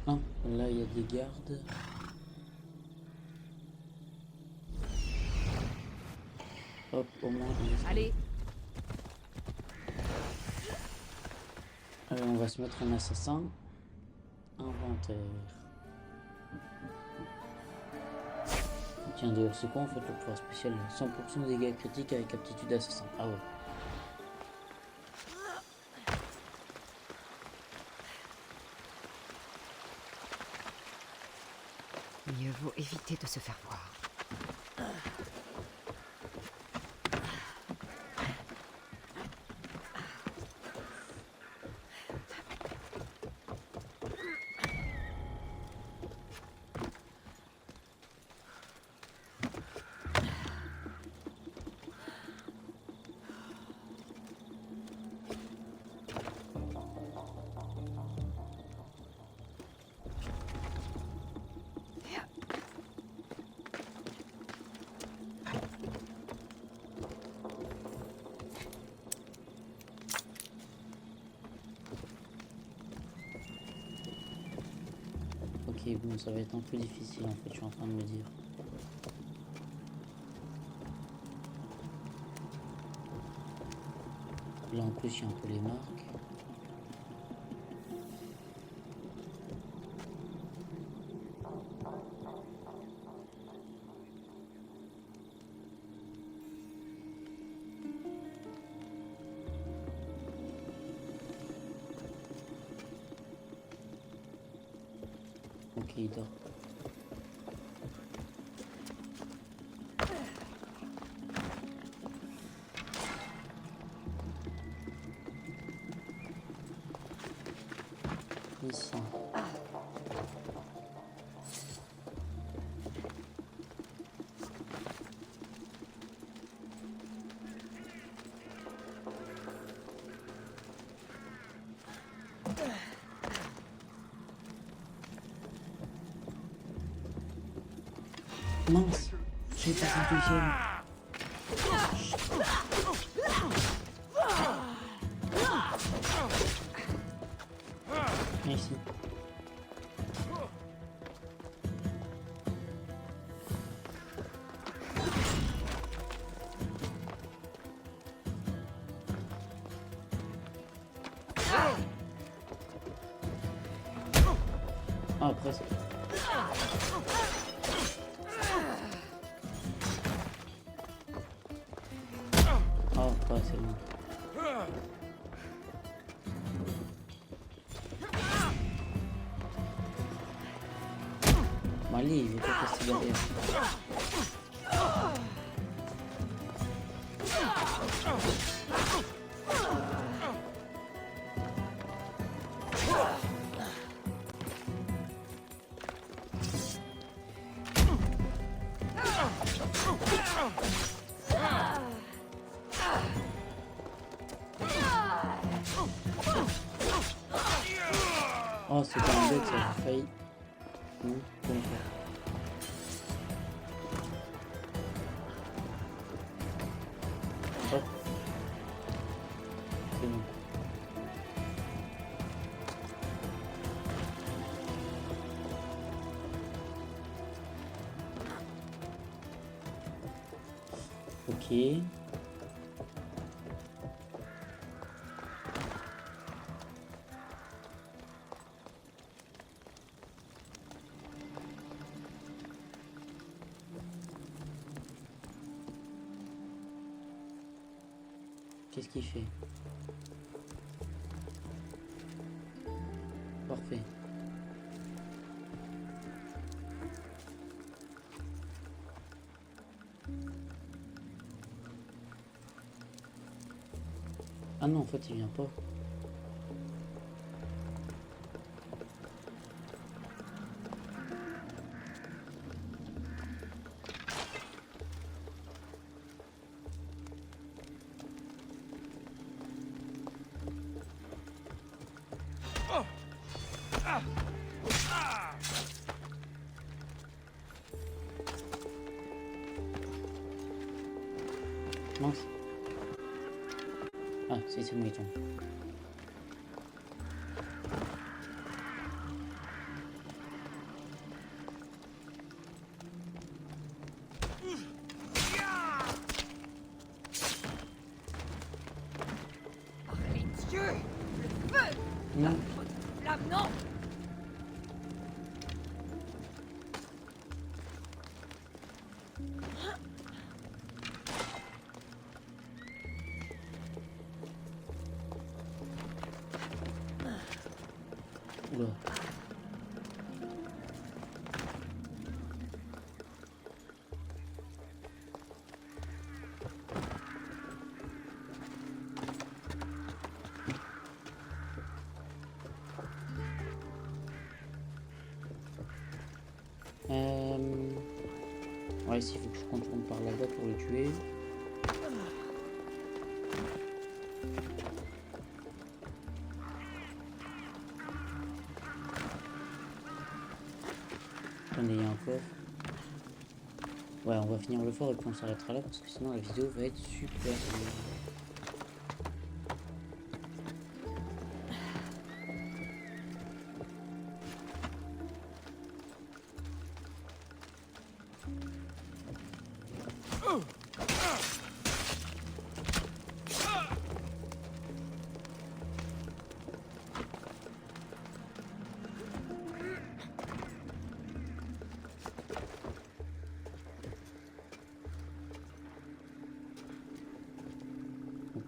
Ah, là, il y a des gardes. Hop, au moins, Allez, on va se mettre en assassin. Inventaire. Tiens, d'ailleurs, c'est quoi en fait le pouvoir spécial? 100% de dégâts critiques avec aptitude assassin. Ah ouais. mieux vaut éviter de se faire voir. Ok, bon, ça va être un peu difficile en fait, je suis en train de me dire. Là en plus, il y a un peu les marques. Ok, il dort. Ici. Mince, j'ai passé le deuxième. Ici. Ah, presque. Oh, pas assez loin. Bon, allez, il veut pas rester derrière. Oh, c'est pas un bête, ça, j'ai failli. Non, bon, hop. C'est bon. Ok. Qu'est-ce qu'il fait? Parfait. Ah non, en fait, il vient pas. Mince. Ah, c'est bon, il tombe. Dieu! Le feu! Non. La non! Oula. Ouais, s'il faut que je contourne par là-bas pour le tuer. Attendez, il y a un coffre. Ouais, on va finir le fort et puis on s'arrêtera là parce que sinon la vidéo va être super longue.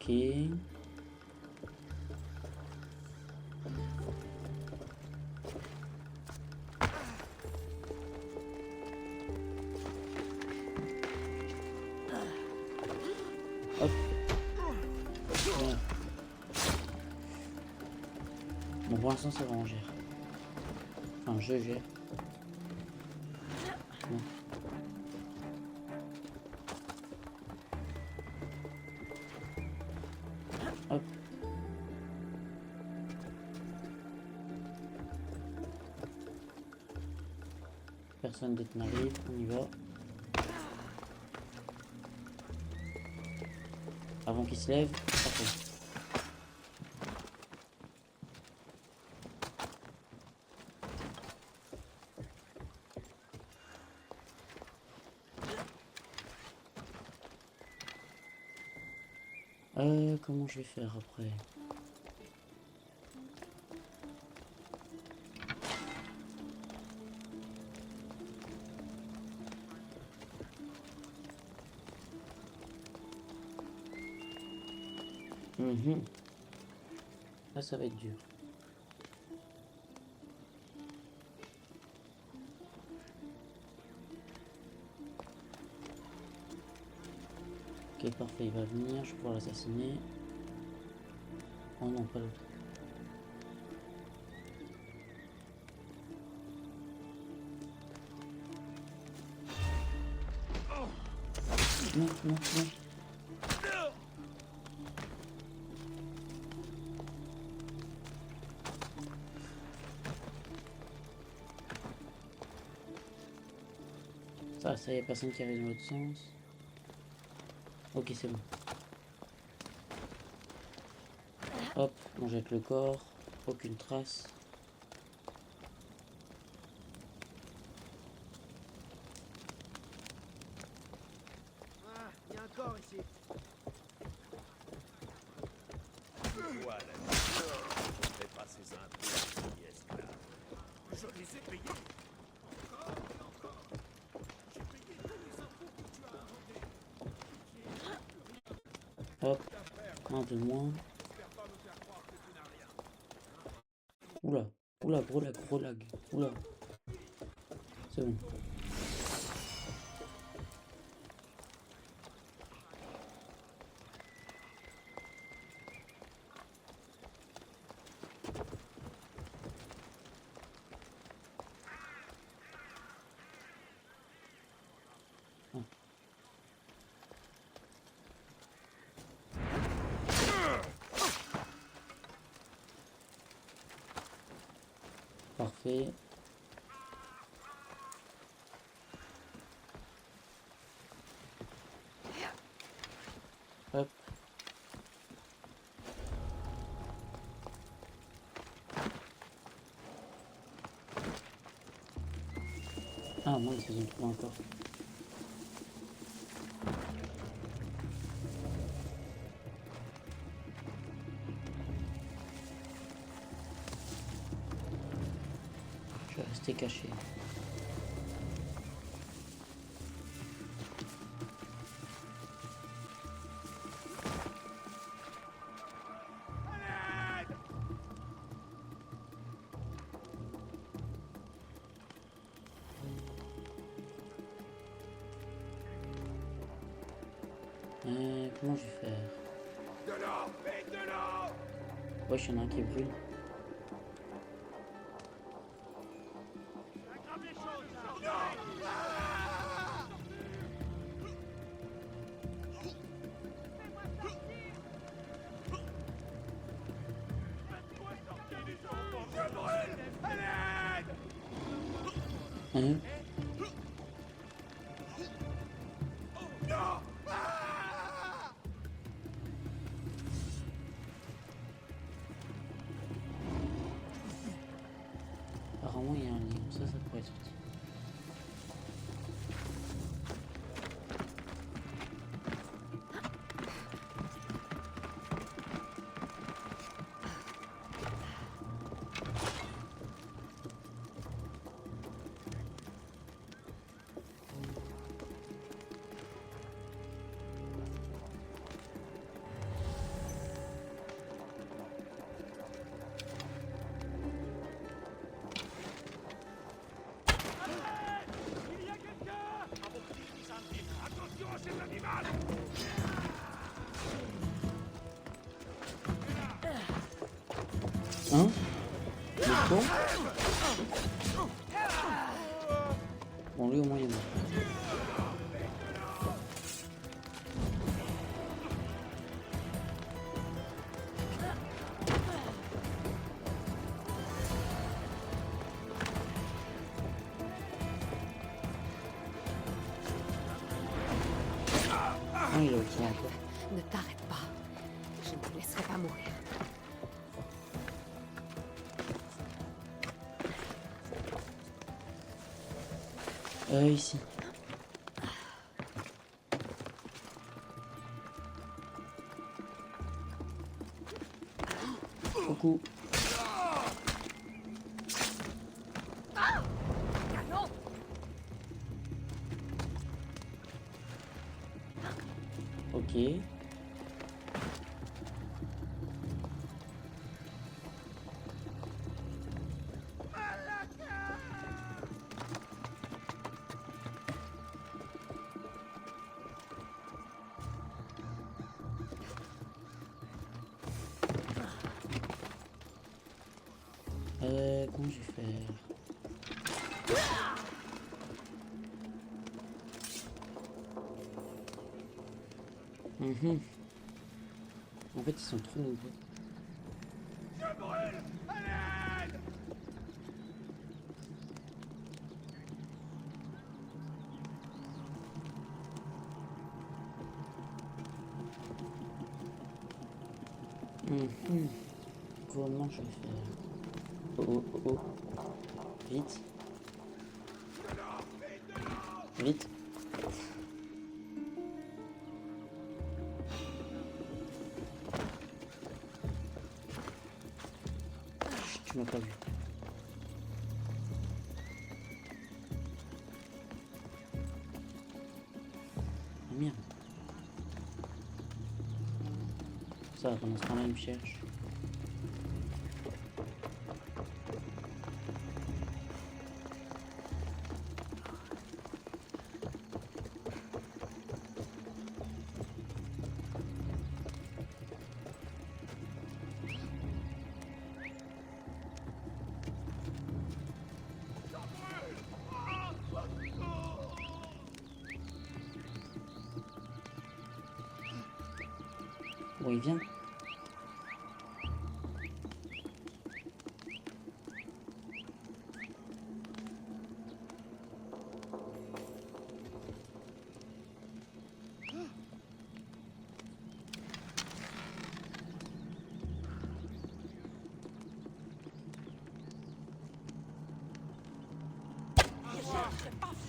Ok. Hop. Voilà. Bon, pour l'instant, ça va, on gère. Enfin, je gère. Bon. Hop. Personne d'autre n'arrive, on y va. Avant qu'il se lève, parfait. Comment je vais faire après? Là, ça va être dur. Ok, parfait, il va venir, je vais pouvoir l'assassiner. Oh non, pas l'autre. Non, non, non. Ça, y a personne qui arrive dans l'autre sens. Ok, c'est bon. Hop, on jette le corps. Aucune trace. Ah, il y a un corps ici. Voilà. Je ne fais pas ces impôts ni esclaves. Je les ai payés. Encore et encore. J'ai payé tous les impôts que tu as inventés. Hop, un de moins. Oula, oula, gros lag, gros lag. Oula. C'est bon. Parfait. Hop. Ah mince, ils ont trouvé encore. Je vais rester caché. Comment je vais faire? De l'or, vite, de l'or. Wesh, il y en a un qui brûle. Aggrave les choses, là. Non. Ah. Fais-moi sortir. Faites-moi sortir du jour. Je brûle. À l'aide. Hein? Non. Apparemment, il y a un lien. Ça pourrait être utile. Hein? Le con? Bon, lui au moins il est mort. Ah, il a aussi encore. Ne t'arrête pas. Je ne te laisserai pas mourir. Ici. Coucou. Ok. Comment je vais faire? En fait, ils sont trop nombreux. Comment je vais faire? Oh, oh, oh. Vite. Vite. Chut, tu m'as pas vu. Ah, merde. Ça, pendant ce temps-là, il me cherche. Bon, il vient.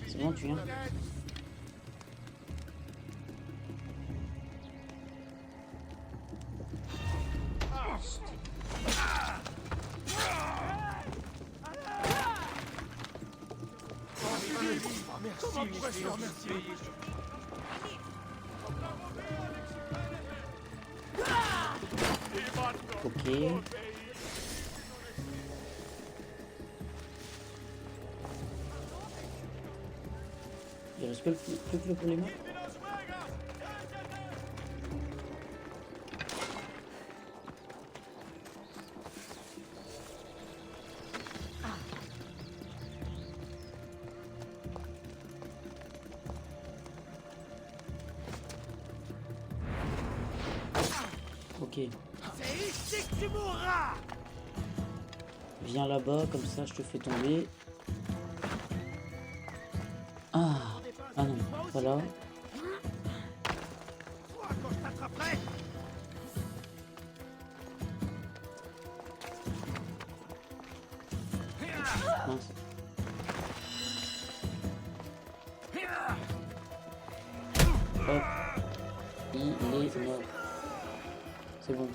C'est bon, tu viens. Ok. Il reste plus que le problème. Ok. C'est ici que tu mourras. Viens là-bas, comme ça je te fais tomber. Ah, ah non, pas là. Toi, quand je t'attraperai. Mince. Hop. Il est mort. C'est bon.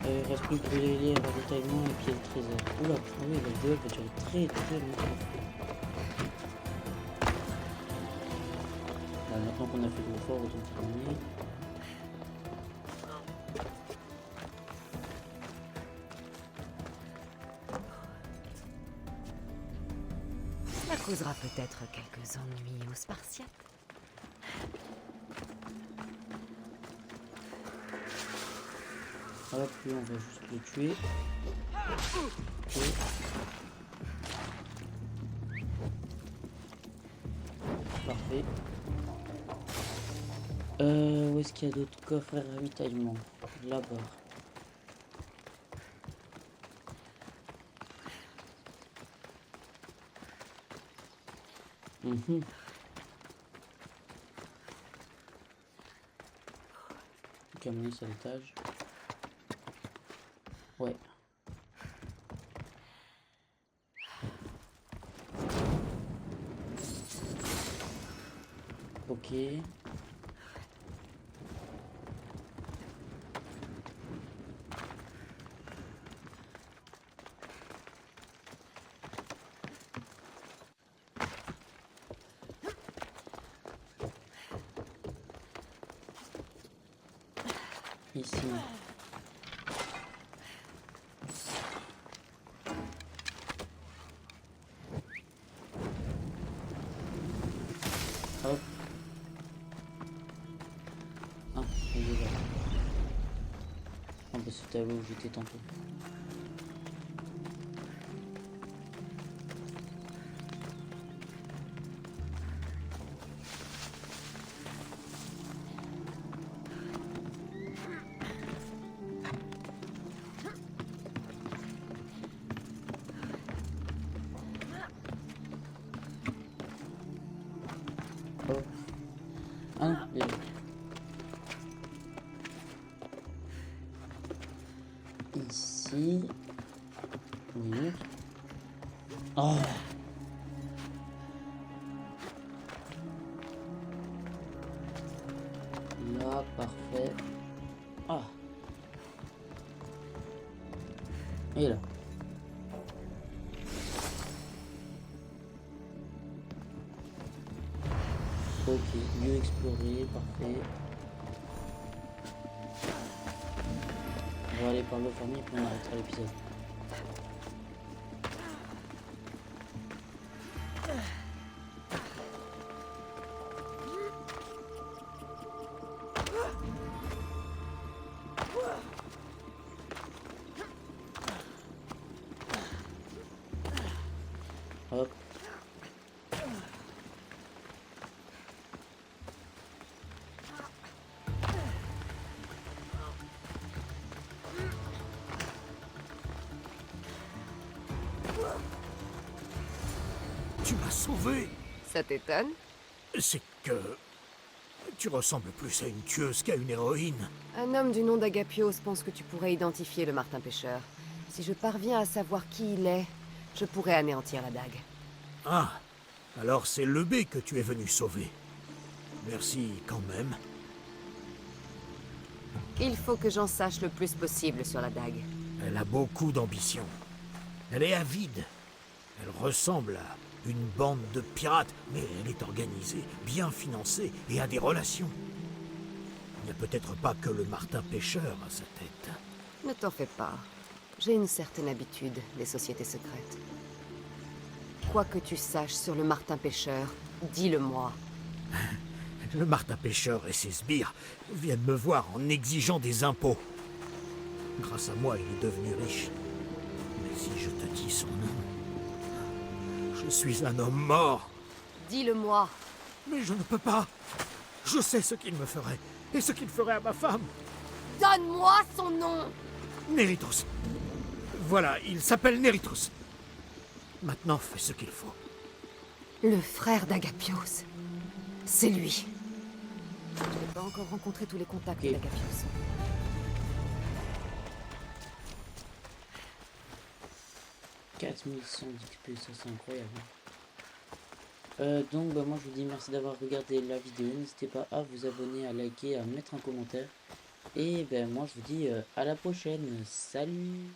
Il reste plus que les ravitaillement et puis le trésor. Oula, ah oui, le duel va durer très longtemps. Là, maintenant qu'on a fait le fort, autant terminer. causera peut-être quelques ennuis aux Spartiates. Hop, lui on va juste le tuer. Ok. Parfait. Où est-ce qu'il y a d'autres coffres à ravitaillement? Là-bas. Mhm. Donc amener sur l'étage. Ouais. Ok. Ici. Hop. Ah, il est là. Ah bah c'était là où j'étais tantôt. Hop. Ah, il est là. Ici. Oui. Oh. Là, parfait. Ah. Et là. Ok, mieux explorer, parfait. On va aller par le famille puis on arrêtera l'épisode. Hop. Tu m'as sauvé. Ça t'étonne? C'est que... tu ressembles plus à une tueuse qu'à une héroïne. Un homme du nom d'Agapios pense que tu pourrais identifier le Martin Pêcheur. Si je parviens à savoir qui il est, je pourrais anéantir la dague. Ah, alors c'est le B que tu es venu sauver. Merci quand même. Il faut que j'en sache le plus possible sur la dague. Elle a beaucoup d'ambition. Elle est avide. Elle ressemble à une bande de pirates, mais elle est organisée, bien financée et a des relations. Il n'y a peut-être pas que le Martin Pêcheur à sa tête. Ne t'en fais pas. J'ai une certaine habitude des sociétés secrètes. Quoi que tu saches sur le Martin Pêcheur, dis-le-moi. Le Martin Pêcheur et ses sbires viennent me voir en exigeant des impôts. Grâce à moi, il est devenu riche. Mais si je te dis son nom, je suis un homme mort. Dis-le-moi. Mais je ne peux pas. Je sais ce qu'il me ferait et ce qu'il ferait à ma femme. Donne-moi son nom. Néritos. Voilà, il s'appelle Néritos. Maintenant, fais ce qu'il faut. Le frère d'Agapios. C'est lui. Je n'ai pas encore rencontré tous les contacts Ok. d'Agapios. « 4100 d'XP, ça c'est incroyable. Donc bah, moi je vous dis merci d'avoir regardé la vidéo. N'hésitez pas à vous abonner, à liker, à mettre un commentaire. Et ben moi je vous dis à la prochaine. Salut!